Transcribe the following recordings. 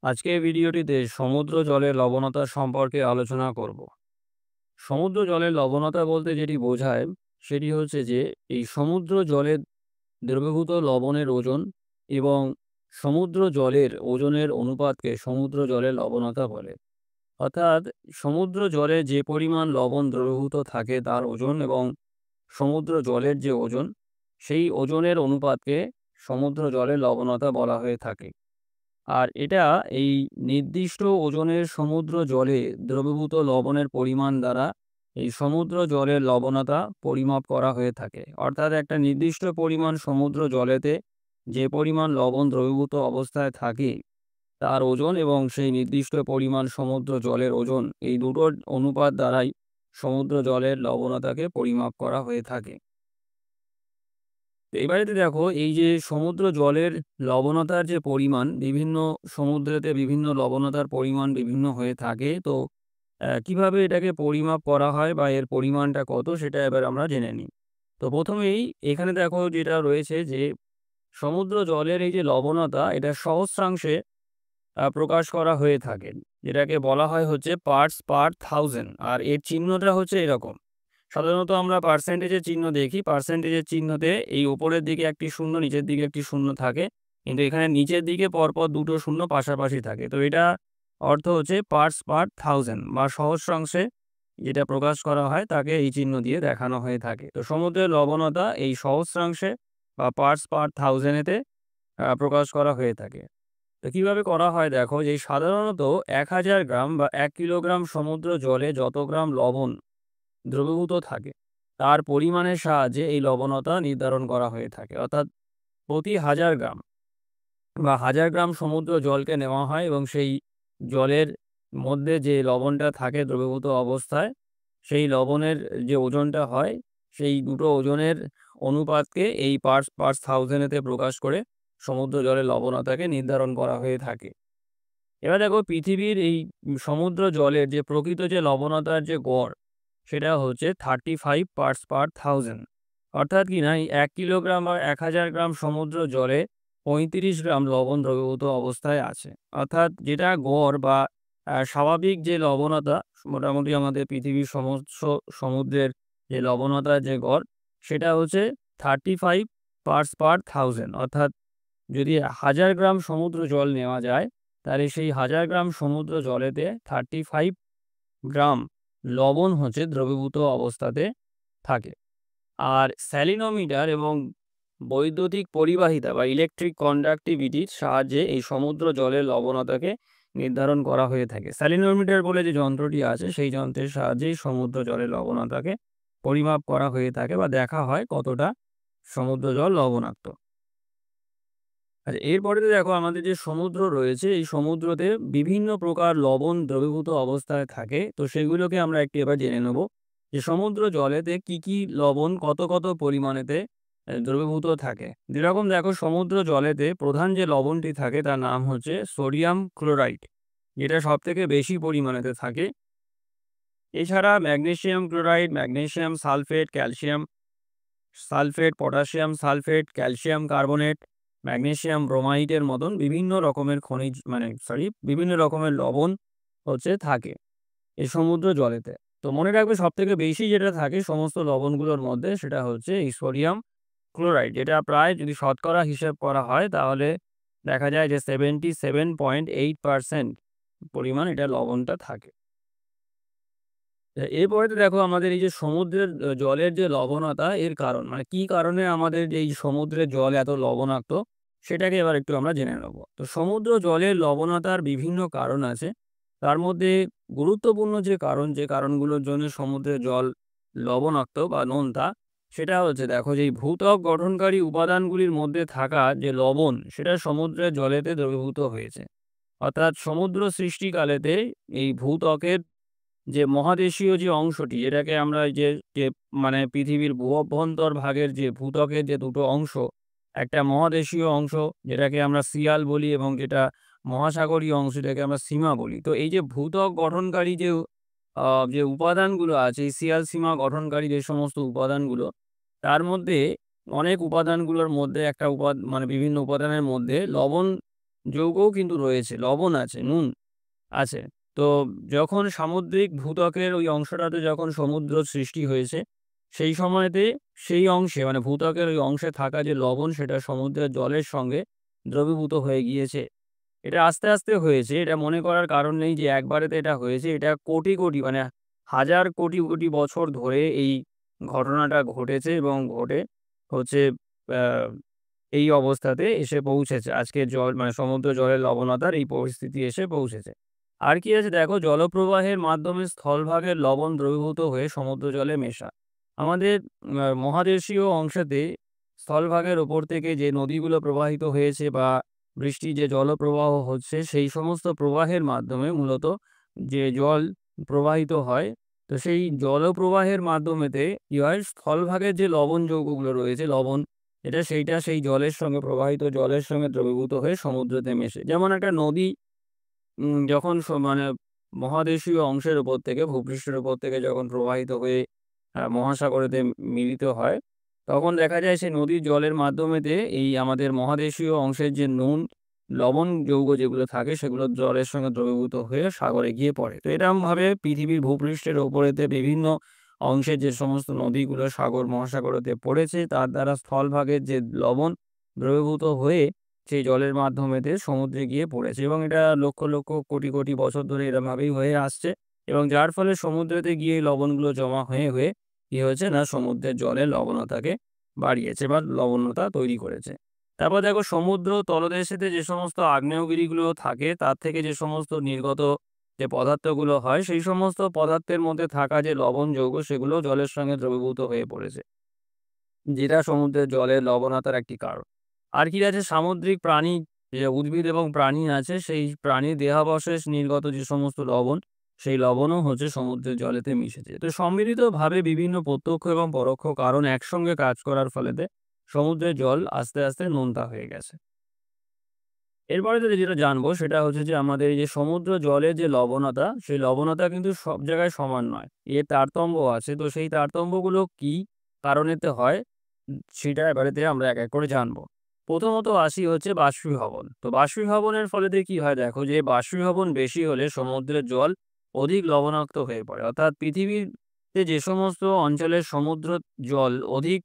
আজকে এই ভিডিওটিতে সমুদ্র জলের লবণতা সম্পর্কে আলোচনা করব। সমুদ্র জলের লবণতা বলতে যেটি বোঝায় সেটি হচ্ছে যে এই সমুদ্র জলের দ্রবীভূত লবণের ওজন এবং সমুদ্র জলের ওজনের অনুপাতকে সমুদ্র জলের লবণতা বলে। অর্থাৎ সমুদ্র জলে যে পরিমাণ লবণ দ্রবীভূত থাকে তার ওজন এবং সমুদ্র জলের যে ওজন সেই ওজনের অনুপাতকে সমুদ্র জলের লবণতা বলা হয়ে থাকে। আর এটা এই নির্দিষ্ট ওজনের সমুদ্র জলে দ্রবীভূত লবণের পরিমাণ দ্বারা এই সমুদ্র জলের লবণতা পরিমাপ করা হয়ে থাকে। অর্থাৎ একটা নির্দিষ্ট পরিমাণ সমুদ্র জলেতে যে পরিমাণ লবণ দ্রবীভূত অবস্থায় থাকে তার ওজন এবং সেই নির্দিষ্ট পরিমাণ সমুদ্র জলের ওজন এই দুটোর অনুপাত দ্বারাই সমুদ্র জলের লবণতাকে পরিমাপ করা হয়ে থাকে। তো এবারেতে দেখো এই যে সমুদ্র জলের লবণতার যে পরিমাণ বিভিন্ন সমুদ্রেতে বিভিন্ন লবণতার পরিমাণ বিভিন্ন হয়ে থাকে। তো কিভাবে এটাকে পরিমাপ করা হয় বা এর পরিমাণটা কত সেটা এবার আমরা জেনে নিই। তো প্রথমেই এখানে দেখো যেটা রয়েছে যে সমুদ্র জলের এই যে লবণতা এটা সহস্রাংশে প্রকাশ করা হয়ে থাকে, যেটাকে বলা হয় হচ্ছে পার্টস পার থাউজেন্ড। আর এর চিহ্নটা হচ্ছে এরকম। সাধারণত আমরা পার্সেন্টেজের চিহ্ন দেখি, পার্সেন্টেজের চিহ্নতে এই উপরের দিকে একটি শূন্য নিচের দিকে একটি শূন্য থাকে, কিন্তু এখানে নিচের দিকে পরপর দুটো শূন্য পাশাপাশি থাকে। তো এটা অর্থ হচ্ছে পার্টস পার থাউজেন্ড বা সহস্রাংশে যেটা প্রকাশ করা হয় তাকে এই চিহ্ন দিয়ে দেখানো হয়ে থাকে। তো সমুদ্রের লবণতা এই সহস্রাংশে বা পার্টস পার থাউজেন্ডেতে প্রকাশ করা হয়ে থাকে। তো কিভাবে করা হয় দেখো, যে সাধারণত 1000 গ্রাম বা 1 কিলোগ্রাম সমুদ্র জলে যত গ্রাম লবণ দ্রবীভূত থাকে তার পরিমাণের সাহায্যে এই লবণতা নির্ধারণ করা হয়ে থাকে। অর্থাৎ প্রতি 1000 গ্রাম বা 1000 গ্রাম সমুদ্র জলকে নেওয়া হয় এবং সেই জলের মধ্যে যে লবণটা থাকে দ্রবীভূত অবস্থায় সেই লবণের যে ওজনটা হয় সেই দুটো ওজনের অনুপাতকে এই পার্টস পার থাউজেন্ডেতে প্রকাশ করে সমুদ্র জলের লবণতাকে নির্ধারণ করা হয়ে থাকে। এবার দেখো পৃথিবীর এই সমুদ্র জলের যে প্রকৃত যে লবণতার যে গড় সেটা হচ্ছে 35 পার্টস পার থাউজেন্ড। অর্থাৎ কি না, এই 1 কিলোগ্রাম বা 1000 গ্রাম সমুদ্র জলে 35 গ্রাম লবণ দ্রবীভূত অবস্থায় আছে। অর্থাৎ যেটা গড় বা স্বাভাবিক যে লবণতা মোটামুটি আমাদের পৃথিবীর সমস্ত সমুদ্রের যে লবণতার যে গড় সেটা হচ্ছে 35 পার্টস পার থাউজেন্ড। অর্থাৎ যদি 1000 গ্রাম সমুদ্র জল নেওয়া যায় তাহলে সেই 1000 গ্রাম সমুদ্র জলেতে 35 গ্রাম লবণ হচ্ছে দ্রবীভূত অবস্থাতে থাকে। আর স্যালিনোমিটার এবং বৈদ্যুতিক পরিবাহিতা বা ইলেকট্রিক কন্ডাক্টিভিটির সাহায্যে এই সমুদ্র জলের লবণতাকে নির্ধারণ করা হয়ে থাকে। স্যালিনোমিটার বলে যে যন্ত্রটি আছে সেই যন্ত্রের সাহায্যেই সমুদ্র জলের লবণতাকে পরিমাপ করা হয়ে থাকে বা দেখা হয় কতটা সমুদ্র জল লবণাক্ত। আচ্ছা, এরপরে দেখো আমাদের যে সমুদ্র রয়েছে এই সমুদ্রতে বিভিন্ন প্রকার লবণ দ্রবীভূত অবস্থায় থাকে। তো সেগুলোকে আমরা একটু এবার জেনে নেব যে সমুদ্র জলেতে কি কি লবণ কত কত পরিমাণেতে দ্রবীভূত থাকে। যেরকম দেখো সমুদ্র জলেতে প্রধান যে লবণটি থাকে তার নাম হচ্ছে সোডিয়াম ক্লোরাইড, যেটা সব থেকে বেশি পরিমাণেতে থাকে। এছাড়া magnesium chloride, magnesium sulphate, calcium sulphate, potassium sulphate, calcium carbonate, magnesium ব্রোমাইডের মতন বিভিন্ন রকমের খনিজ বিভিন্ন রকমের লবণ হচ্ছে থাকে এই সমুদ্র জলেতে। তো মনে রাখবে সবথেকে বেশি যেটা থাকে সমস্ত লবণগুলোর মধ্যে সেটা হচ্ছে এই সোডিয়াম ক্লোরাইড, যেটা প্রায় যদি শতকরা হিসেব করা হয় তাহলে দেখা যায় যে 77.8% পরিমাণ এটা লবণটা থাকে। এরপরে তো দেখো আমাদের এই যে সমুদ্রের জলের যে লবণতা এর কারণ মানে কি কারণে আমাদের এই সমুদ্রের জল এত লবণাক্ত সেটাকে এবার একটু আমরা জেনে নেব। তো সমুদ্র জলের লবণতার বিভিন্ন কারণ আছে। তার মধ্যে গুরুত্বপূর্ণ যে কারণগুলোর জন্য সমুদ্রের জল লবণাক্ত বা নোনতা সেটা হচ্ছে দেখো যে এই ভূত্বক গঠনকারী উপাদানগুলির মধ্যে থাকা যে লবণ সেটা সমুদ্রের জলেতে দ্রবীভূত হয়েছে। অর্থাৎ সমুদ্র সৃষ্টিকালেতে এই ভূত্বকের যে মহাদেশীয় যে অংশটি এটাকে আমরা যে যে মানে পৃথিবীর ভূঅভ্যন্তর ভাগের যে ভূত্বকের যে দুটো অংশ, একটা মহাদেশীয় অংশ যেটাকে আমরা সিয়াল বলি এবং যেটা মহাসাগরীয় অংশ যেটাকে আমরা সীমা বলি। তো এই যে ভূত্বক গঠনকারী যে উপাদানগুলো আছে এই সিয়াল সীমা গঠনকারী যে সমস্ত উপাদানগুলো তার মধ্যে অনেক উপাদানগুলোর মধ্যে একটা বিভিন্ন উপাদানের মধ্যে লবণ যৌগও কিন্তু রয়েছে, লবণ আছে, নুন আছে। তো যখন সামুদ্রিক ভূত্বকের ওই অংশটাতে যখন সমুদ্র সৃষ্টি হয়েছে, সেই সময়তে সেই অংশে মানে ভূত্বকের ওই অংশে থাকা যে লবণ সেটা সমুদ্রের জলের সঙ্গে দ্রবীভূত হয়ে গিয়েছে। এটা আস্তে, আস্তে হয়েছে। এটা মনে করার কারণ নেই যে একবারেতে এটা হয়েছে। এটা কোটি, কোটি মানে হাজার কোটি, কোটি বছর ধরে এই ঘটনাটা ঘটেছে এবং ঘটে হচ্ছে আ এই অবস্থাতে এসে পৌঁছেছে। আজকের জল মানে সমুদ্র জলের লবণতার এই পরিস্থিতি এসে পৌঁছেছে। আর কি আছে দেখো, জলপ্রবাহের মাধ্যমে স্থলভাগের লবণ দ্রবীভূত হয়ে সমুদ্র জলে মেশা। আমাদের মহাদেশীয় অংশেতে স্থলভাগের ওপর থেকে যে নদীগুলো প্রবাহিত হয়েছে বা বৃষ্টির যে জলপ্রবাহ হচ্ছে, সেই সমস্ত প্রবাহের মাধ্যমে মূলত যে জল প্রবাহিত হয়, তো সেই জলপ্রবাহের মাধ্যমেতে কি হয়, স্থলভাগের যে লবণ যৌগগুলো রয়েছে, লবণ সেইটা সেই জলের সঙ্গে প্রবাহিত জলের সঙ্গে দ্রবীভূত হয়ে সমুদ্রেতে মেশে। যেমন একটা নদী যখন মানে মহাদেশীয় অংশের উপর থেকে ভূপৃষ্ঠের উপর থেকে যখন প্রবাহিত হয়ে মহাসাগরেতে মিলিত হয়, তখন দেখা যায় সেই নদীর জলের মাধ্যমেতে এই আমাদের মহাদেশীয় অংশের যে নুন, লবণ যৌগ যেগুলো থাকে সেগুলো জলের সঙ্গে দ্রবীভূত হয়ে সাগরে গিয়ে পড়ে। তো এরকমভাবে পৃথিবীর ভূপৃষ্ঠের ওপরেতে বিভিন্ন অংশের যে সমস্ত নদীগুলো সাগর মহাসাগরেতে পড়েছে, তার দ্বারা স্থলভাগের যে লবণ দ্রবীভূত হয়ে সেই জলের মাধ্যমেতে সমুদ্রে গিয়ে পড়েছে এবং এটা লক্ষ, লক্ষ কোটি, কোটি বছর ধরে এরমভাবেই হয়ে আসছে এবং যার ফলে সমুদ্রেতে গিয়ে এই লবণগুলো জমা হয়ে, হয়ে কি হয়েছে না সমুদ্রের জলের লবণতাকে বাড়িয়েছে বা লবণতা তৈরি করেছে। তারপর দেখো, সমুদ্র তলদেশেতে যে সমস্ত আগ্নেয়গিরিগুলো থাকে তার থেকে যে সমস্ত নির্গত যে পদার্থগুলো হয়, সেই সমস্ত পদার্থের মধ্যে থাকা যে লবণ যৌগ সেগুলো জলের সঙ্গে দ্রবীভূত হয়ে পড়েছে। যেটা সমুদ্রের জলের লবণাতার একটি কারণ। আর কি আছে, সামুদ্রিক প্রাণী যে উদ্ভিদ এবং প্রাণী আছে সেই প্রাণীর দেহাবশেষ নির্গত যে সমস্ত লবণ, সেই লবণও হচ্ছে সমুদ্রের জলেতে মিশেছে। তো সম্মিলিতভাবে বিভিন্ন প্রত্যক্ষ এবং পরোক্ষ কারণ একসঙ্গে কাজ করার ফলেতে সমুদ্রের জল আস্তে, আস্তে নোনতা হয়ে গেছে। এরপরে যেটা জানবো সেটা হচ্ছে যে আমাদের এই যে সমুদ্র জলের যে লবণতা, সেই লবণতা কিন্তু সব জায়গায় সমান নয়। এর তারতম্য আছে। তো সেই তারতম্যগুলো কি কারণেতে হয়, সেটা এবারেতে আমরা এক, এক করে জানবো। প্রথমত আসি হচ্ছে বাষ্পীভবন। তো বাষ্পীভবনের ফলেতে কি হয় দেখো, যে বাষ্পীভবন বেশি হলে সমুদ্রের জল অধিক লবণাক্ত হয়ে পড়ে। অর্থাৎ পৃথিবীতে যে সমস্ত অঞ্চলের সমুদ্র জল অধিক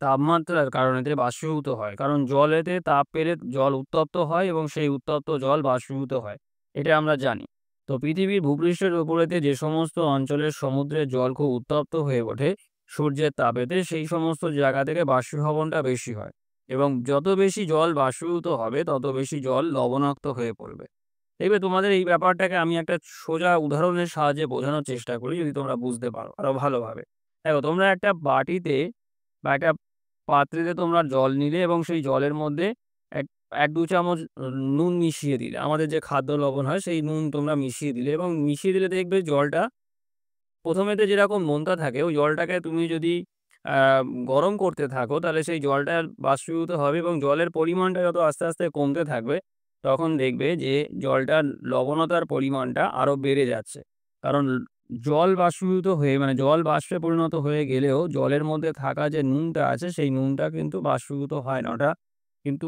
তাপমাত্রার কারণেতে বাষ্পীভূত হয়। কারণ জলেতে তাপ পেলে জল উত্তপ্ত হয় এবং সেই উত্তপ্ত জল বাষ্পীভূত হয়। এটা আমরা জানি। তো পৃথিবীর ভূপৃষ্ঠের উপরেতে যে সমস্ত অঞ্চলের সমুদ্রের জল খুব উত্তপ্ত হয়ে ওঠে সূর্যের তাপেতে, সেই সমস্ত জায়গা থেকে বাষ্পীভবনটা বেশি হয়। এবং যত বেশি জল বাষ্পীভূত হবে তত বেশি জল লবণাক্ত হয়ে পড়বে। দেখবে তোমাদের এই ব্যাপারটাকে আমি একটা সোজা উদাহরণের সাহায্যে বোঝানোর চেষ্টা করি, যদি তোমরা বুঝতে পারো আরো ভালোভাবে। দেখো, তোমরা একটা বাটিতে বা একটা পাত্রেতে তোমরা জল নিলে এবং সেই জলের মধ্যে এক ১-২ চামচ নুন মিশিয়ে দিলে। আমাদের যে খাদ্য লবণ হয় সেই নুন তোমরা মিশিয়ে দিলে এবং মিশিয়ে দিলে দেখবে জলটা ১ম এতে যেরকম নোনতা থাকে, ওই জলটাকে তুমি যদি আ গরম করতে থাকো তাহলে সেই জলটা বাষ্পীভূত হবে এবং জলের পরিমাণটা যত আস্তে, আস্তে কমতে থাকবে, তখন দেখবে যে জলটার লবণতার পরিমাণটা আরো বেড়ে যাচ্ছে। কারণ জল বাষ্পীভূত হয়ে মানে জল বাষ্পে পরিণত হয়ে গেলেও জলের মধ্যে থাকা যে নুনটা আছে সেই নুনটা কিন্তু বাষ্পীভূত হয় না। ওটা কিন্তু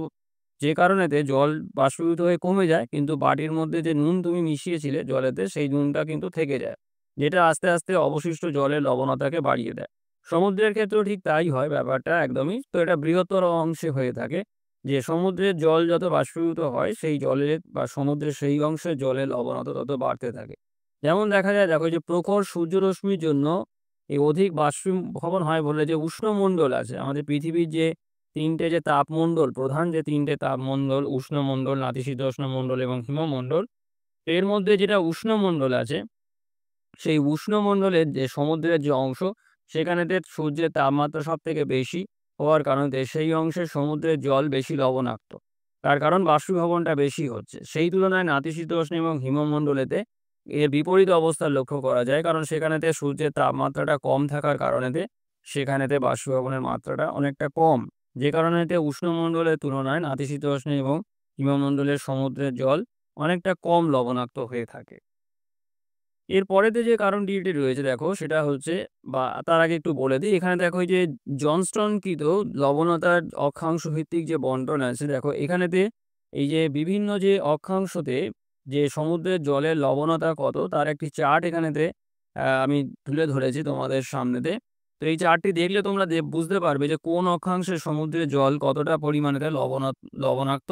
যে কারণেতে জল বাষ্পীভূত হয়ে কমে যায়, কিন্তু বাটির মধ্যে যে নুন তুমি মিশিয়েছিলে জলেতে সেই নুনটা কিন্তু থেকে যায়। যেটা আস্তে, আস্তে অবশিষ্ট জলের লবণতাকে বাড়িয়ে দেয়। সমুদ্রের ক্ষেত্রেও ঠিক তাই হয় ব্যাপারটা একদমই। তো এটা বৃহত্তর অংশে হয়ে থাকে যে সমুদ্রের জল যত বাষ্পীভূত হয় সেই জলের বা সমুদ্রের সেই অংশের জলের লবণতা তত বাড়তে থাকে। যেমন দেখা যায় দেখো, যে প্রখর সূর্যরশ্মির জন্য এই অধিক বাষ্পীভবন হয় বলে যে উষ্ণমণ্ডল আছে। আমাদের পৃথিবীর যে ৩ টে যে তাপমণ্ডল, প্রধান যে ৩ টে তাপমণ্ডল, উষ্ণমণ্ডল, নাতিশীতোষ্ণ মণ্ডল এবং হিমমণ্ডল। এর মধ্যে যেটা উষ্ণমণ্ডল আছে, সেই উষ্ণমণ্ডলের যে সমুদ্রের যে অংশ, সেখানেতে সূর্যের তাপমাত্রা সবথেকে বেশি হওয়ার কারণেতে সেই অংশের সমুদ্রের জল বেশি লবণাক্ত। তার কারণ বাষ্পীভবনটা বেশি হচ্ছে। সেই তুলনায় নাতিশীতোষ্ণ এবং হিমমণ্ডলেতে এর বিপরীত অবস্থা লক্ষ্য করা যায়। কারণ সেখানেতে সূর্যের তাপমাত্রাটা কম থাকার কারণেতে সেখানেতে বাষ্পীভবনের মাত্রাটা অনেকটা কম। যে কারণেতে উষ্ণমণ্ডলের তুলনায় নাতিশীতোষ্ণ এবং হিমমণ্ডলের সমুদ্রের জল অনেকটা কম লবণাক্ত হয়ে থাকে। এর পরেতে যে কারণটি রয়েছে দেখো, সেটা হচ্ছে বা তার আগে একটু বলে দিই। এখানে দেখো, এই যে জনস্টনকৃত লবণতার অক্ষাংশ ভিত্তিক যে বন্টন আছে, দেখো এখানেতে এই যে বিভিন্ন যে অক্ষাংশতে যে সমুদ্রের জলের লবণতা কত তার একটি চার্ট এখানেতে আমি তুলে ধরেছি তোমাদের সামনেতে। তো এই চার্টটি দেখলে তোমরা বুঝতে পারবে যে কোন অক্ষাংশে সমুদ্রের জল কতটা পরিমাণেতে লবণাক্ত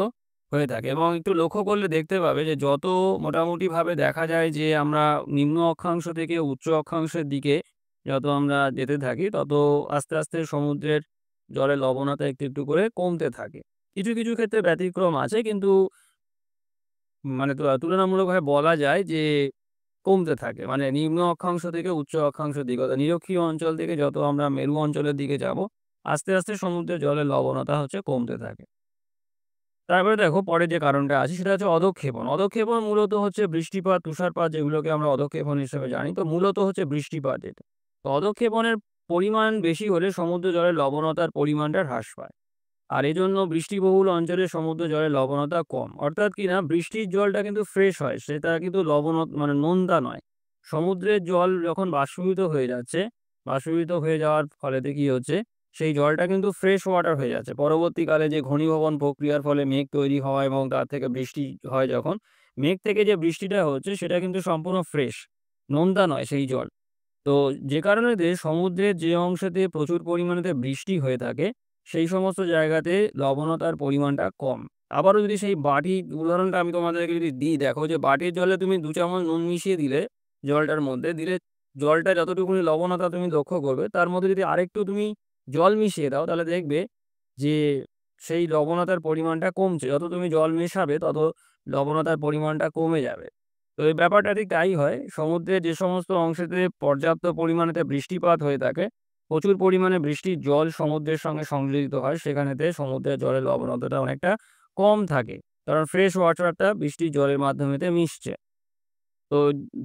হয়ে থাকে, এবং একটু লক্ষ্য করলে দেখতে পাবে যে যত মোটামুটিভাবে দেখা যায় যে আমরা নিম্ন অক্ষাংশ থেকে উচ্চ অক্ষাংশের দিকে যত আমরা যেতে থাকি, তত আস্তে, আস্তে সমুদ্রের জলের লবণতা একটু, একটু করে কমতে থাকে। কিছু, কিছু ক্ষেত্রে ব্যতিক্রম আছে, কিন্তু মানে তুলনামূলকভাবে বলা যায় যে কমতে থাকে। মানে নিম্ন অক্ষাংশ থেকে উচ্চ অক্ষাংশের দিকে, অর্থাৎ নিরক্ষীয় অঞ্চল থেকে যত আমরা মেরু অঞ্চলের দিকে যাব, আস্তে, আস্তে সমুদ্রের জলের লবণতা কমতে থাকে। তারপরে দেখো পরে যে কারণটা আছে সেটা হচ্ছে অধঃক্ষেপণ। অধঃক্ষেপণ মূলত হচ্ছে বৃষ্টিপাত, তুষারপাত, যেগুলোকে আমরা অধঃক্ষেপণ হিসেবে জানি। তো মূলত হচ্ছে বৃষ্টিপাত এটা। তো অধঃক্ষেপণের পরিমাণ বেশি হলে সমুদ্র জলের লবণতার পরিমাণটা হ্রাস পায়। আর এজন্য বৃষ্টিবহুল অঞ্চলে সমুদ্র জলের লবণতা কম। অর্থাৎ কিনা বৃষ্টির জলটা কিন্তু ফ্রেশ হয়। সেটা কিন্তু মানে নোনতা নয়। সমুদ্রের জল যখন বাষ্পীভূত হয়ে যাচ্ছে, বাষ্পীভূত হয়ে যাওয়ার ফলেতে কি হচ্ছে, সেই জলটা কিন্তু ফ্রেশ ওয়াটার হয়ে যাচ্ছে। পরবর্তীকালে যে ঘনীভবন প্রক্রিয়ার ফলে মেঘ তৈরি হওয়া এবং তার থেকে বৃষ্টি হয় যখন, মেঘ থেকে যে বৃষ্টিটা হচ্ছে সেটা কিন্তু সম্পূর্ণ ফ্রেশ। নোনতা নয় সেই জল। তো যে কারণেতে সমুদ্রের যে অংশেতে প্রচুর পরিমাণেতে বৃষ্টি হয়ে থাকে, সেই সমস্ত জায়গাতে লবণতার পরিমাণটা কম। আবারও যদি সেই বাটির উদাহরণটা আমি তোমাদেরকে যদি দিই, দেখো যে বাটির জলে তুমি ২ চামচ নুন মিশিয়ে দিলে জলটার মধ্যে, দিলে জলটা যতটুকুনি লবণতা তুমি লক্ষ্য করবে, তার মধ্যে যদি আরেকটু তুমি জল মিশিয়ে দাও, তাহলে দেখবে যে সেই লবণতার পরিমাণটা কমছে। যত তুমি জল মেশাবে তত লবণতার পরিমাণটা কমে যাবে। তো এই ব্যাপারটা ঠিক তাই হয়। সমুদ্রের যে সমস্ত অংশেতে পর্যাপ্ত পরিমাণেতে বৃষ্টিপাত হয়ে থাকে, প্রচুর পরিমাণে বৃষ্টির জল সমুদ্রের সঙ্গে সংযোজিত হয়, সেখানেতে সমুদ্রের জলের লবণতাটা অনেকটা কম থাকে। কারণ ফ্রেশ ওয়াটারটা বৃষ্টির জলের মাধ্যমেতে মিশছে। তো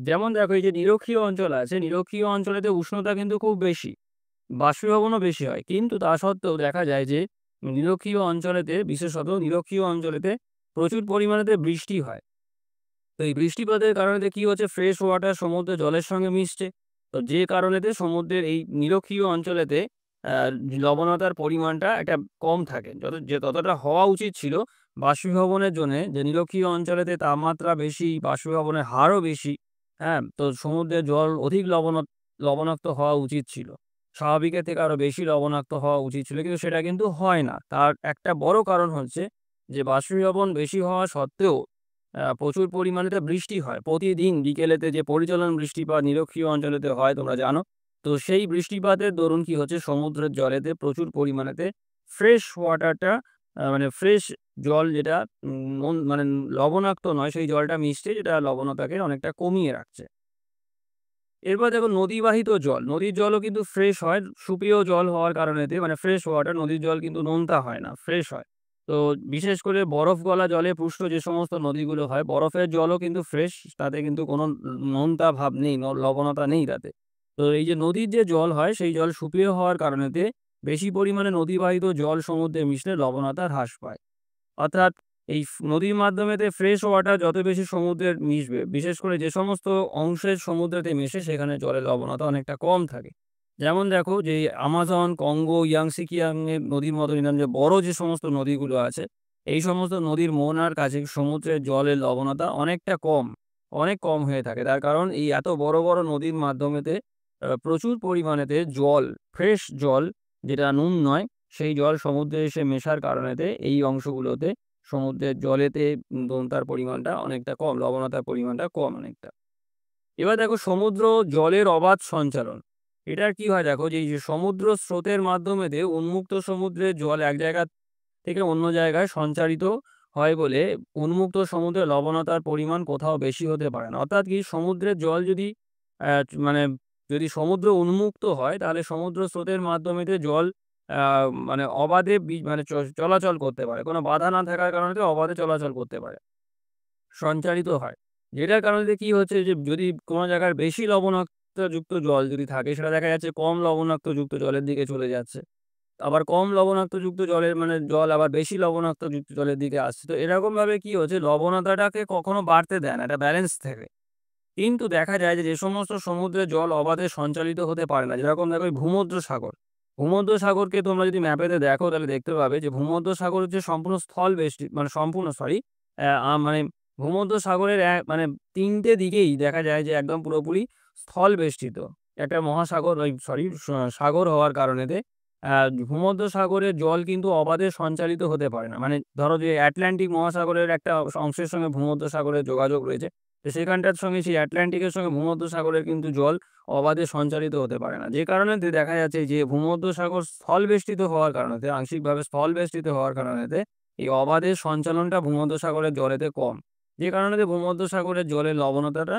যেমন দেখো এই যে নিরক্ষীয় অঞ্চল আছে, নিরক্ষীয় অঞ্চলেতে উষ্ণতা কিন্তু খুব বেশি। বাষ্পীভবনও বেশি হয়। কিন্তু তা সত্ত্বেও দেখা যায় যে নিরক্ষীয় অঞ্চলেতে, বিশেষত নিরক্ষীয় অঞ্চলেতে প্রচুর পরিমাণেতে বৃষ্টি হয়। তো এই বৃষ্টিপাতের কারণেতে কি হচ্ছে, ফ্রেশ ওয়াটার সমুদ্রের জলের সঙ্গে মিশছে। তো যে কারণেতে সমুদ্রের এই নিরক্ষীয় অঞ্চলেতে আ লবণতার পরিমাণটা একটা কম থাকে। ততটা হওয়া উচিত ছিল বাষ্পীভবনের জন্যে, যে নিরক্ষীয় অঞ্চলেতে তাপমাত্রা বেশি, বাষ্পীভবনের হারও বেশি। হ্যাঁ? তো সমুদ্রের জল অধিক লবণাক্ত হওয়া উচিত ছিল। স্বাভাবিকের থেকে আরো বেশি লবণাক্ত হওয়া উচিত ছিল। কিন্তু সেটা কিন্তু হয় না। তার একটা বড় কারণ হচ্ছে যে বাষ্পীভবন বেশি হওয়া সত্ত্বেও প্রচুর পরিমাণেতে বৃষ্টি হয়। প্রতিদিন বিকেলেতে যে পরিচলন বৃষ্টিপাত নিরক্ষীয় অঞ্চলেতে হয় তোমরা জানো। তো সেই বৃষ্টিপাতের দরুন কি হচ্ছে, সমুদ্রের জলেতে প্রচুর পরিমাণেতে ফ্রেশ ওয়াটারটা, মানে ফ্রেশ জল যেটা মানে লবণাক্ত নয়, সেই জলটা মিশছে, যেটা লবণতাকে অনেকটা কমিয়ে রাখছে। এরপর দেখো নদীবাহিত জল। নদীর জলও কিন্তু ফ্রেশ হয়। সুপেয় জল হওয়ার কারণেতে, মানে ফ্রেশ ওয়াটার, নদীর জল কিন্তু নোনতা হয় না, ফ্রেশ হয়। তো বিশেষ করে বরফ গলা জলে পুষ্ট যে সমস্ত নদীগুলো হয়, বরফের জলও কিন্তু ফ্রেশ। তাতে কিন্তু কোনো নোনতা ভাব নেই, লবণতা নেই তাতে। তো এই যে নদীর যে জল হয়, সেই জল সুপেয় হওয়ার কারণেতে বেশি পরিমাণে নদীবাহিত জল সমুদ্রে মিশলে লবণতা হ্রাস পায়। অর্থাৎ এই নদীর মাধ্যমেতে ফ্রেশ ওয়াটার যত বেশি সমুদ্রে মিশবে, বিশেষ করে যে সমস্ত অংশের সমুদ্রেতে মেশে সেখানে জলের লবণতা অনেকটা কম থাকে। যেমন দেখো যে আমাজন, কঙ্গো, ইয়াংসি কিয়াংয়ের নদীর মতো অন্যান্য যে বড় যে সমস্ত নদীগুলো আছে, এই সমস্ত নদীর মোহনার কাছে সমুদ্রের জলের লবণতা অনেকটা কম, অনেক কম হয়ে থাকে। তার কারণ এই এত বড়, বড় নদীর মাধ্যমেতে প্রচুর পরিমাণেতে জল, ফ্রেশ জল, যেটা নুন নয়, সেই জল সমুদ্রে এসে মেশার কারণেতে এই অংশগুলোতে সমুদ্রের জলেতে নোনতার পরিমাণটা অনেকটা কম, লবণতার পরিমাণটা কম অনেকটা। এবার দেখো সমুদ্র জলের অবাধ সঞ্চালন। এটার কি হয় দেখো যে এই যে সমুদ্র স্রোতের মাধ্যমেতে উন্মুক্ত সমুদ্রের জল এক জায়গা থেকে অন্য জায়গায় সঞ্চারিত হয় বলে উন্মুক্ত সমুদ্রে লবণতার পরিমাণ কোথাও বেশি হতে পারে না। অর্থাৎ কি, সমুদ্রের জল যদি মানে যদি সমুদ্র উন্মুক্ত হয়, তাহলে সমুদ্র স্রোতের মাধ্যমেতে জল আ মানে অবাধে মানে চলাচল করতে পারে। কোনো বাধা না থাকার কারণে অবাধে চলাচল করতে পারে। সঞ্চারিত হয়। যেটার কারণে কি হচ্ছে, যে যদি কোনো জায়গায় বেশি লবণাক্তযুক্ত জল যদি থাকে, সেটা দেখা যাচ্ছে কম লবণাক্তযুক্ত জলের দিকে চলে যাচ্ছে। আবার কম লবণাক্তযুক্ত জলের মানে জল আবার বেশি লবণাক্তযুক্ত জলের দিকে আসছে। তো এরকমভাবে কি হচ্ছে, লবণতাটাকে কখনো বাড়তে দেয় না। একটা ব্যালেন্স থাকে। কিন্তু দেখা যায় যে, যে সমস্ত সমুদ্রের জল অবাধে সঞ্চালিত হতে পারে না, যেরকম দেখো এই ভূমধ্যসাগর। ভূমধ্যসাগরকে তোমরা যদি ম্যাপেতে দেখো তাহলে দেখতে পাবে যে ভূমধ্যসাগর হচ্ছে সম্পূর্ণ স্থল বেষ্টিত, মানে সম্পূর্ণ সরি মানে ভূমধ্যসাগরের মানে ৩ টে দিকেই দেখা যায় যে একদম পুরোপুরি স্থল বেষ্টিত। একটা মহাসাগর ওই সরি সাগর হওয়ার কারণেতে আ ভূমধ্যসাগরের জল কিন্তু অবাধে সঞ্চালিত হতে পারে না। মানে ধরো যে আটলান্টিক মহাসাগরের একটা অংশের সঙ্গে ভূমধ্যসাগরের যোগাযোগ রয়েছে। তো সেখানটার সঙ্গে সেই আটলান্টিকের সঙ্গে ভূমধ্যসাগরের কিন্তু জল অবাধে সঞ্চারিত হতে পারে না। যে কারণেতে দেখা যাচ্ছে যে ভূমধ্যসাগর স্থলবেষ্টিত হওয়ার কারণেতে, আংশিকভাবে স্থলবেষ্টিত হওয়ার কারণেতে এই অবাধে সঞ্চালনটা ভূমধ্যসাগরের জলেতে কম। যে কারণেতে ভূমধ্যসাগরের জলের লবণতাটা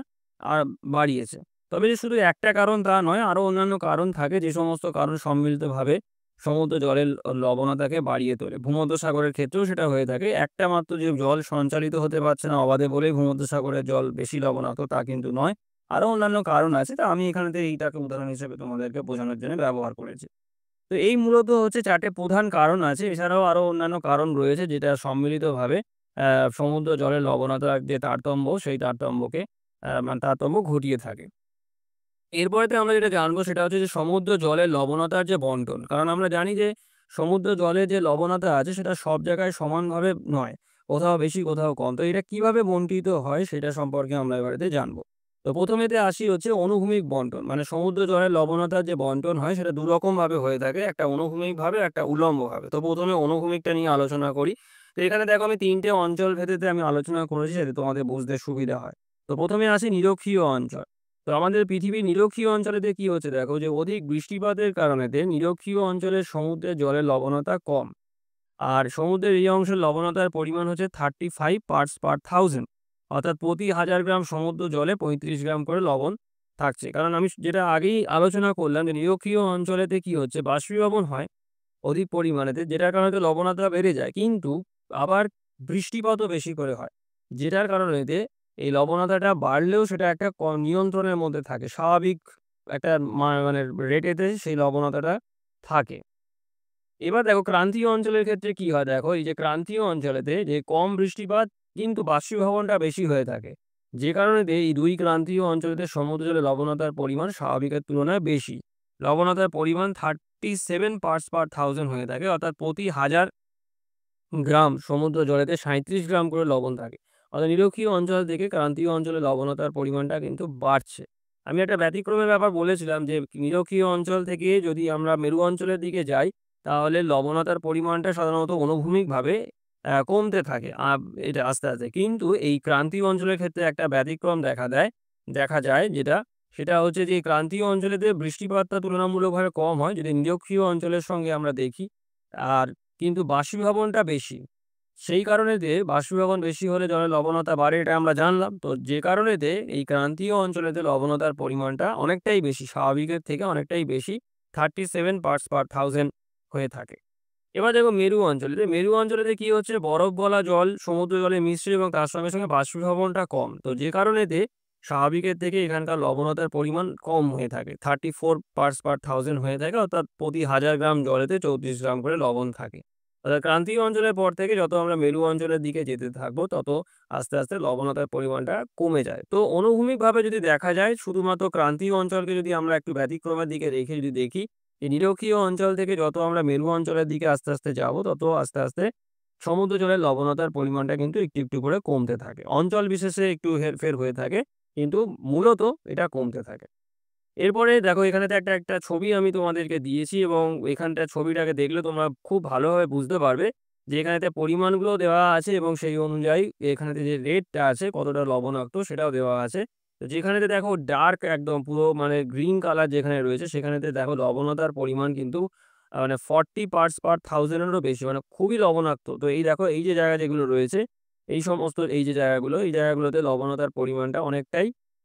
বাড়িয়েছে। তবে যে শুধু একটা কারণ তা নয়, আরো অন্যান্য কারণ থাকে যে সমস্ত কারণ সম্মিলিতভাবে সমুদ্র জলের লবণতাকে বাড়িয়ে তোলে। ভূমধ্যসাগরের ক্ষেত্রেও সেটা হয়ে থাকে। একটা মাত্র যে জল সঞ্চালিত হতে পারছে না অবাধে বলেই ভূমধ্যসাগরের জল বেশি লবণাক্ত তা কিন্তু নয়। আরো অন্যান্য কারণ আছে। তা আমি এখানেতে এইটাকে উদাহরণ হিসেবে তোমাদেরকে বোঝানোর জন্য ব্যবহার করেছি। তো এই মূলত হচ্ছে ৪ টে প্রধান কারণ আছে। এছাড়াও আরো অন্যান্য কারণ রয়েছে যেটা সম্মিলিতভাবে সমুদ্র জলের লবণতার যে তারতম্য সেই তারতম্যকে মানে তারতম্য ঘটিয়ে থাকে। এরপরেতে আমরা যেটা জানবো সেটা হচ্ছে যে সমুদ্র জলের লবণতার যে বন্টন। কারণ আমরা জানি যে সমুদ্র জলে যে লবণতা আছে সেটা সব জায়গায় সমানভাবে নয়। কোথাও বেশি কোথাও কম। তো এটা কিভাবে বন্টিত হয় সেটা সম্পর্কে আমরা এবারেতে জানবো। তো প্রথমেতে আসি হচ্ছে অনুভূমিক বন্টন। মানে সমুদ্র জলের লবণতার যে বন্টন হয় সেটা ২ রকমভাবে হয়ে থাকে। একটা অনুভূমিকভাবে, একটা উল্লম্বভাবে। তো প্রথমে অনুভূমিকটা নিয়ে আলোচনা করি। তো এখানে দেখো আমি ৩ টে অঞ্চল ভেদেতে আমি আলোচনা করেছি যাতে তোমাদের বুঝতে সুবিধা হয়। তো প্রথমে আসি নিরক্ষীয় অঞ্চল। তো আমাদের পৃথিবীর নিরক্ষীয় অঞ্চলেতে কি হচ্ছে দেখো যে অধিক বৃষ্টিপাতের কারণেতে নিরক্ষীয় অঞ্চলের সমুদ্রের জলের লবণতা কম। আর সমুদ্রের এই অংশের লবণতার পরিমাণ হচ্ছে 35 পার্টস পার 1000, অর্থাৎ প্রতি 1000 গ্রাম সমুদ্র জলে 35 গ্রাম করে লবণ থাকছে। কারণ আমি যেটা আগেই আলোচনা করলাম যে নিরক্ষীয় অঞ্চলেতে কি হচ্ছে বাষ্পীভবন হয় অধিক পরিমাণেতে, যেটার কারণে লবণতা বেড়ে যায়। কিন্তু আবার বৃষ্টিপাতও বেশি করে হয়। যেটার কারণেতে এই লবণতাটা বাড়লেও সেটা একটা নিয়ন্ত্রণের মধ্যে থাকে। স্বাভাবিক একটা মানে রেটেতে সেই লবণতাটা থাকে। এবার দেখো ক্রান্তীয় অঞ্চলের ক্ষেত্রে কি হয় দেখো, এই যে ক্রান্তীয় অঞ্চলেতে যে কম বৃষ্টিপাত কিন্তু বাষ্পীভবনটা বেশি হয়ে থাকে। যে কারণেতে এই ২ ক্রান্তীয় অঞ্চলেতে সমুদ্র জলে লবণতার পরিমাণ স্বাভাবিকের তুলনায় বেশি। লবণতার পরিমাণ 37 পার্টস পার 1000 হয়ে থাকে, অর্থাৎ প্রতি 1000 গ্রাম সমুদ্র জলেতে ৩৭ গ্রাম করে লবণ থাকে। অর্থাৎ নিরক্ষীয় অঞ্চল থেকে ক্রান্তীয় অঞ্চলে লবণতার পরিমাণটা কিন্তু বাড়ছে। আমি একটা ব্যতিক্রমের ব্যাপার বলেছিলাম যে নিরক্ষীয় অঞ্চল থেকে যদি আমরা মেরু অঞ্চলের দিকে যাই তাহলে লবণতার পরিমাণটা সাধারণত অনুভূমিকভাবে কমতে থাকে এটা আস্তে, আস্তে। কিন্তু এই ক্রান্তীয় অঞ্চলের ক্ষেত্রে একটা ব্যতিক্রম দেখা যায় যেটা, সেটা হচ্ছে যে ক্রান্তীয় অঞ্চলেতে বৃষ্টিপাতটা তুলনামূলকভাবে কম হয় যদি নিরক্ষীয় অঞ্চলের সঙ্গে আমরা দেখি। আর কিন্তু বাষ্পীভবনটা বেশি। সেই কারণেতে বাষ্পীভবন বেশি হলে জলের লবণতা বাড়ে এটা আমরা জানলাম। তো যে কারণেতে এই ক্রান্তীয় অঞ্চলেতে লবণতার পরিমাণটা অনেকটাই বেশি, স্বাভাবিকের থেকে অনেকটাই বেশি 37 পার্টস পার 1000 হয়ে থাকে। এবার দেখো মেরু অঞ্চলে, মেরু অঞ্চলেতে কি হচ্ছে বরফ গলা জল সমুদ্র জলে মিশছে এবং তার সঙ্গে, সঙ্গে বাষ্পীভবনটা কম। তো যে কারণেতে স্বাভাবিকের থেকে এখানকার লবণতার পরিমাণ কম হয়ে থাকে। 34 পার্টস পার 1000 হয়ে থাকে, অর্থাৎ প্রতি 1000 গ্রাম জলেতে 34 গ্রাম করে লবণ থাকে। অর্থাৎ ক্রান্তীয় অঞ্চলের পর থেকে যত আমরা মেরু অঞ্চলের দিকে যেতে থাকবো তত আস্তে, আস্তে লবণতার পরিমাণটা কমে যায়। তো অনুভূমিকভাবে যদি দেখা যায় শুধুমাত্র ক্রান্তীয় অঞ্চলকে যদি আমরা একটু ব্যতিক্রমের দিকে রেখে যদি দেখি, এই নিরক্ষীয় অঞ্চল থেকে যত আমরা মেরু অঞ্চলের দিকে আস্তে, আস্তে যাবো তত আস্তে, আস্তে সমুদ্র জলের লবণতার পরিমাণটা কিন্তু একটু, একটু করে কমতে থাকে। অঞ্চল বিশেষে একটু হেরফের হয়ে থাকে কিন্তু মূলত এটা কমতে থাকে। এরপরে দেখো এখানেতে একটা ছবি আমি তোমাদেরকে দিয়েছি এবং এখানটার ছবিটাকে দেখলে তোমরা খুব ভালোভাবে বুঝতে পারবে যে এখানেতে পরিমাণগুলো দেওয়া আছে এবং সেই অনুযায়ী এখানেতে যে রেটটা আছে কতটা লবণাক্ত সেটাও দেওয়া আছে। তো যেখানেতে দেখো ডার্ক একদম পুরো মানে গ্রিন কালার যেখানে রয়েছে সেখানেতে দেখো লবণতার পরিমাণ কিন্তু মানে 40 পার্টস পার 1000 এরও বেশি, মানে খুবই লবণাক্ত। তো এই দেখো এই যে জায়গা যেগুলো রয়েছে এই সমস্ত এই যে জায়গাগুলো এই জায়গাগুলোতে লবণতার পরিমাণটা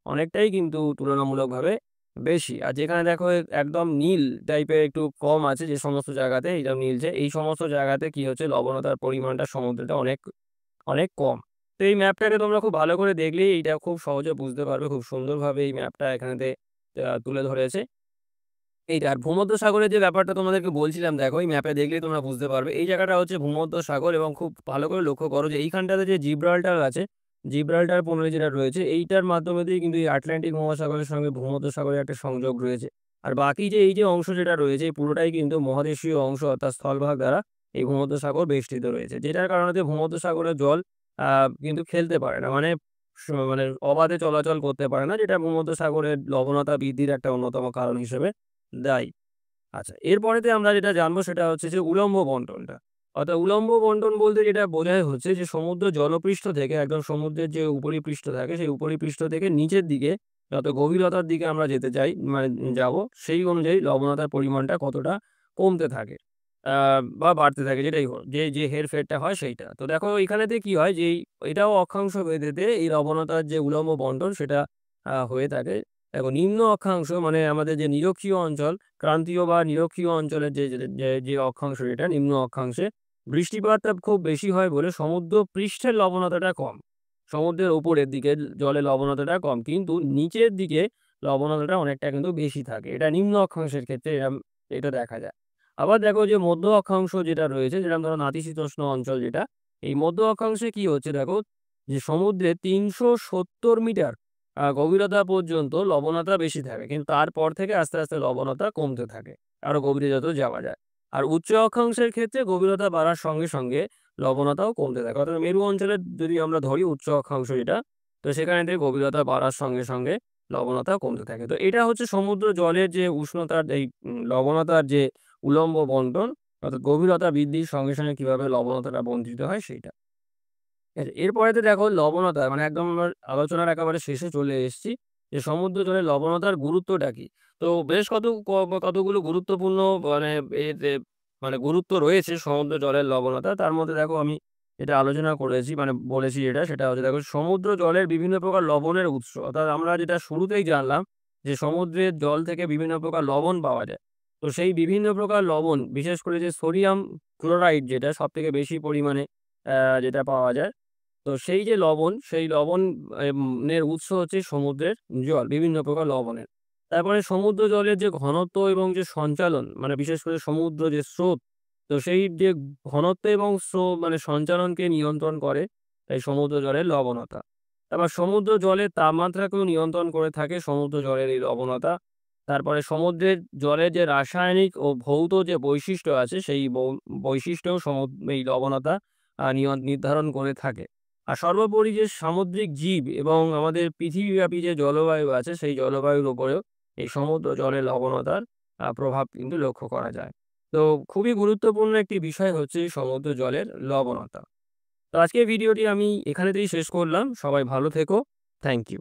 অনেকটাই কিন্তু তুলনামূলকভাবে বেশি। আর যেখানে দেখো একদম নীল টাইপের একটু কম আছে যে সমস্ত জায়গাতে এইরকম নীলচে, এই সমস্ত জায়গাতে কি হচ্ছে লবণতার পরিমাণটা সমুদ্রেটা অনেক কম। তো এই ম্যাপটাকে তোমরা খুব ভালো করে দেখলেই এইটা খুব সহজে বুঝতে পারবে। খুব সুন্দরভাবে এই ম্যাপটা এখানেতে তুলে ধরেছে। এইটা আর ভূমধ্যসাগরের যে ব্যাপারটা তোমাদেরকে বলছিলাম দেখো এই ম্যাপে দেখলেই তোমরা বুঝতে পারবে। এই জায়গাটা হচ্ছে ভূমধ্যসাগর এবং খুব ভালো করে লক্ষ্য করো যে এইখানটাতে যে জিব্রাল্টার আছে, জিব্রাল্টার পণ্য যেটা রয়েছে এইটার মাধ্যমে দিয়ে কিন্তু এই আটলান্টিক মহাসাগরের সঙ্গে ভূমধ্যসাগরের একটা সংযোগ রয়েছে। আর বাকি যে এই যে অংশ যেটা রয়েছে এই পুরোটাই কিন্তু মহাদেশীয় অংশ অর্থাৎ স্থলভাগ দ্বারা এই ভূমধ্যসাগর বেষ্টিত রয়েছে। যেটার কারণে ভূমধ্যসাগরের জল আ কিন্তু খেলতে পারে না। মানে অবাধে চলাচল করতে পারে না, যেটা ভূমধ্যসাগরের লবণতা বৃদ্ধির একটা অন্যতম কারণ হিসেবে দায়ী। আচ্ছা, এরপরেতে আমরা যেটা জানবো সেটা হচ্ছে যে উলম্ব বন্টনটা। অর্থাৎ উলম্ব বন্টন বলতে যেটা বোঝায় হচ্ছে যে সমুদ্র জলপৃষ্ঠ থেকে একদম সমুদ্রের যে উপরিপৃষ্ঠ থাকে সেই উপরিপৃষ্ঠ থেকে নিচের দিকে যত গভীরতার দিকে আমরা যেতে চাই মানে যাবো সেই অনুযায়ী লবণতার পরিমাণটা কতটা কমতে থাকে আ বা বাড়তে থাকে যেটাই হোক। যে হেরফেরটা হয় সেইটা। তো দেখো এখানেতে কি হয় যে এটাও অক্ষাংশ ভেদেতে এই লবণতার যে উলম্ব বন্টন সেটা হয়ে থাকে। দেখো নিম্ন অক্ষাংশ মানে আমাদের যে নিরক্ষীয় অঞ্চল, ক্রান্তীয় বা নিরক্ষীয় অঞ্চলের যে অক্ষাংশ এটা নিম্ন অক্ষাংশে বৃষ্টিপাতটা খুব বেশি হয় বলে সমুদ্র পৃষ্ঠের লবণতাটা কম। সমুদ্রের উপরের দিকে জলের লবণতাটা কম। কিন্তু নিচের দিকে লবণতাটা অনেকটা কিন্তু বেশি থাকে। এটা নিম্ন অক্ষাংশের ক্ষেত্রে এটা দেখা যায়। আবার দেখো যে মধ্য অক্ষাংশ যেটা রয়েছে যেরকম ধরো নাতিশীতোষ্ণ অঞ্চল যেটা, এই মধ্য অক্ষাংশে কি হচ্ছে দেখো যে সমুদ্রে ৩৭০ মিটার গভীরতা পর্যন্ত লবণতা বেশি থাকে। কিন্তু তারপর থেকে আস্তে, আস্তে লবণতা কমতে থাকে। আরো গভীরে যত যাওয়া যায়। আর উচ্চ অক্ষাংশের ক্ষেত্রে গভীরতা বাড়ার সঙ্গে, সঙ্গে লবণতাও কমতে থাকে। অর্থাৎ মেরু অঞ্চলের যদি আমরা ধরি উচ্চ অক্ষাংশ যেটা, তো সেখানে থেকে গভীরতা বাড়ার সঙ্গে, সঙ্গে লবণতা কমতে থাকে। তো এটা হচ্ছে সমুদ্র জলের যে উষ্ণতার এই লবণতার যে উলম্ব বন্টন অর্থাৎ গভীরতা বৃদ্ধির সঙ্গে, সঙ্গে কিভাবে লবণতাটা বন্টিত হয় সেইটা। এরপরেতে দেখো লবণতা মানে একদম আমার আলোচনার একেবারে শেষে চলে এসেছি যে সমুদ্র জলের লবণতার গুরুত্বটা কি? তো বেশ কতগুলো গুরুত্বপূর্ণ মানে এতে মানে গুরুত্ব রয়েছে সমুদ্র জলের লবণতা। তার মধ্যে দেখো আমি এটা আলোচনা করেছি মানে বলেছি সেটা হচ্ছে দেখো সমুদ্র জলের বিভিন্ন প্রকার লবণের উৎস। অর্থাৎ আমরা যেটা শুরুতেই জানলাম যে সমুদ্রের জল থেকে বিভিন্ন প্রকার লবণ পাওয়া যায়। তো সেই বিভিন্ন প্রকার লবণ বিশেষ করে যে সোডিয়াম ক্লোরাইড যেটা সবথেকে বেশি পরিমাণে যেটা পাওয়া যায়। তো সেই যে লবণ, সেই লবণ এর উৎস হচ্ছে সমুদ্রের জল, বিভিন্ন প্রকার লবণের। তারপরে সমুদ্র জলের যে ঘনত্ব এবং যে সঞ্চালন, মানে বিশেষ করে সমুদ্র যে স্রোত, তো সেই যে ঘনত্ব এবং মানে সঞ্চালনকে নিয়ন্ত্রণ করে এই সমুদ্র জলের লবণতা। আবার সমুদ্র জলের তাপমাত্রাকেও নিয়ন্ত্রণ করে থাকে সমুদ্র জলের এই লবণতা। তারপরে সমুদ্রের জলের যে রাসায়নিক ও ভৌত যে বৈশিষ্ট্য আছে, সেই বৈশিষ্ট্যও এই লবণতা নির্ধারণ করে থাকে। আর সর্বোপরি যে সামুদ্রিক জীব এবং আমাদের পৃথিবীব্যাপী যে জলবায়ু আছে, সেই জলবায়ুর উপরেও এই সমুদ্র জলের লবণতার প্রভাব কিন্তু লক্ষ্য করা যায়। তো খুবই গুরুত্বপূর্ণ একটি বিষয় হচ্ছে এই সমুদ্র জলের লবণতা। তো আজকের ভিডিওটি আমি এখানেতেই শেষ করলাম। সবাই ভালো থেকো। Thank you.